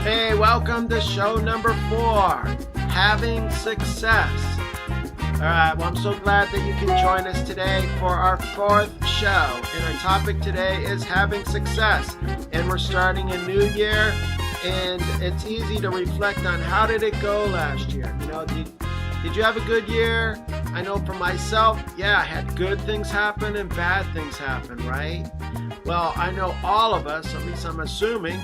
Hey, welcome to show number 4, Having Success. Alright, well I'm so glad that you can join us today for our 4th show. And our topic today is having success. And we're starting a new year, and it's easy to reflect on how did it go last year. You know, did you have a good year? I know for myself, yeah, I had good things happen and bad things happen, right? Well, I know all of us, at least I'm assuming,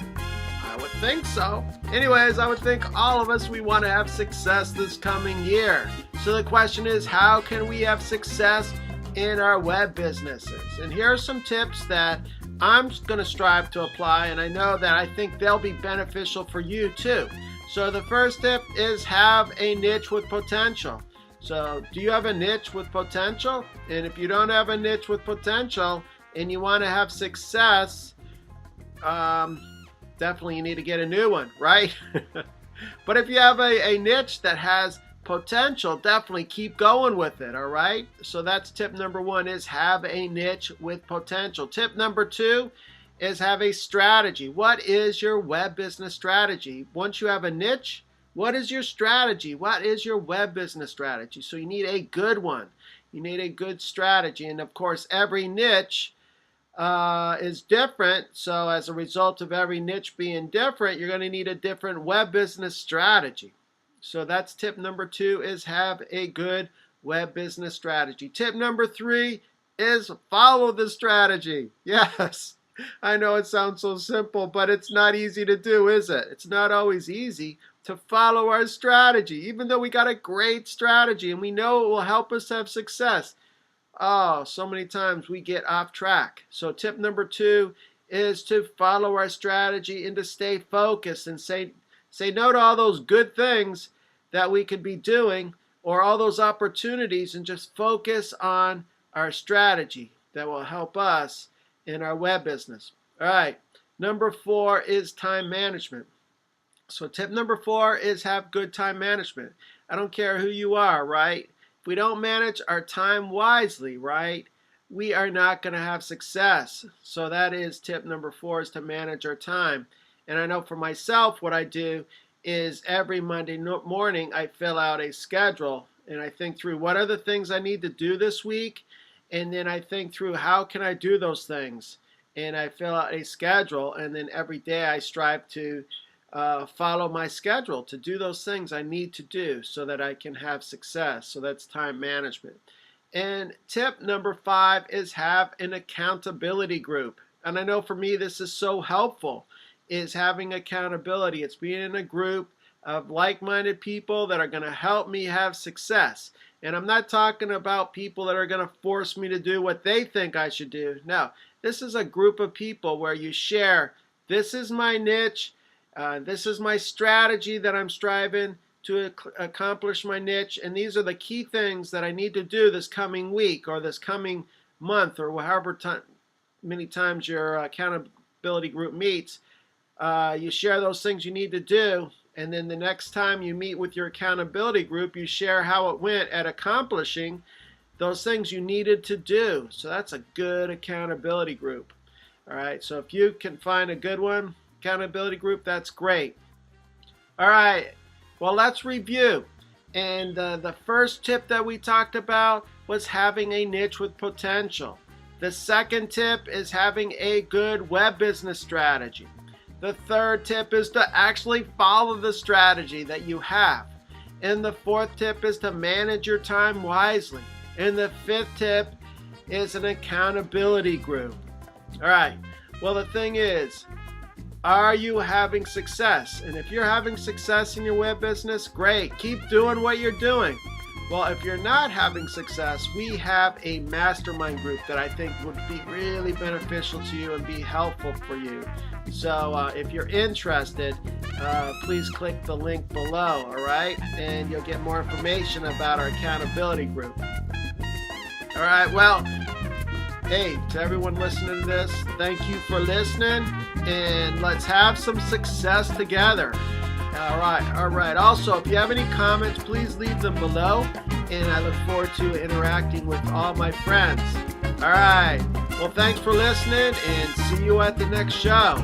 I would think so. Anyways, I would think all of us, we want to have success this coming year. So the question is, how can we have success in our web businesses? And here are some tips that I'm going to strive to apply, and I know that I think they'll be beneficial for you too. So the first tip is have a niche with potential. So do you have a niche with potential? And if you don't have a niche with potential and you want to have success, definitely you need to get a new one, right? But if you have a niche that has potential, definitely keep going with it, all right? So that's tip number 1, is have a niche with potential. Tip number 2 is have a strategy. What is your web business strategy? Once you have a niche, what is your strategy? What is your web business strategy? So you need a good one. You need a good strategy. And of course, every niche is different. So as a result of every niche being different, you're going to need a different web business strategy. So that's tip number 2, is have a good web business strategy. Tip number 3 is follow the strategy. Yes, I know it sounds so simple, but it's not easy to do, is it? It's not always easy to follow our strategy, even though we got a great strategy and we know it will help us have success. Oh, so many times we get off track. So tip number 2 is to follow our strategy and to stay focused and say no to all those good things that we could be doing or all those opportunities, and just focus on our strategy that will help us in our web business. All right, number 4 is time management. So tip number 4 is have good time management. I don't care who you are, right? If we don't manage our time wisely, right, we are not going to have success. So that is tip number 4, is to manage our time. And I know for myself, what I do is every Monday morning I fill out a schedule and I think through what are the things I need to do this week, and then I think through how can I do those things, and I fill out a schedule, and then every day I strive to follow my schedule to do those things I need to do so that I can have success. So that's time management. And tip number 5 is have an accountability group. And I know for me this is so helpful, is having accountability. It's being in a group of like-minded people that are going to help me have success. And I'm not talking about people that are going to force me to do what they think I should do. No, this is a group of people where you share, this is my niche, this is my strategy that I'm striving to accomplish my niche, and these are the key things that I need to do this coming week or this coming month or however many times your accountability group meets. You share those things you need to do, and then the next time you meet with your accountability group, you share how it went at accomplishing those things you needed to do. So that's a good accountability group. All right, so if you can find a good one, accountability group, that's great. All right, well, let's review. And the first tip that we talked about was having a niche with potential. The second tip is having a good web business strategy. The third tip is to actually follow the strategy that you have. And the fourth tip is to manage your time wisely. And the fifth tip is an accountability group. All right, well, the thing is, are you having success? And if you're having success in your web business, great. Keep doing what you're doing. Well, if you're not having success, we have a mastermind group that I think would be really beneficial to you and be helpful for you. So if you're interested, please click the link below, all right? And you'll get more information about our accountability group. All right, well, hey, to everyone listening to this, thank you for listening, and let's have some success together. All right. Also, if you have any comments, please leave them below, and I look forward to interacting with all my friends. All right. Well, thanks for listening, and see you at the next show.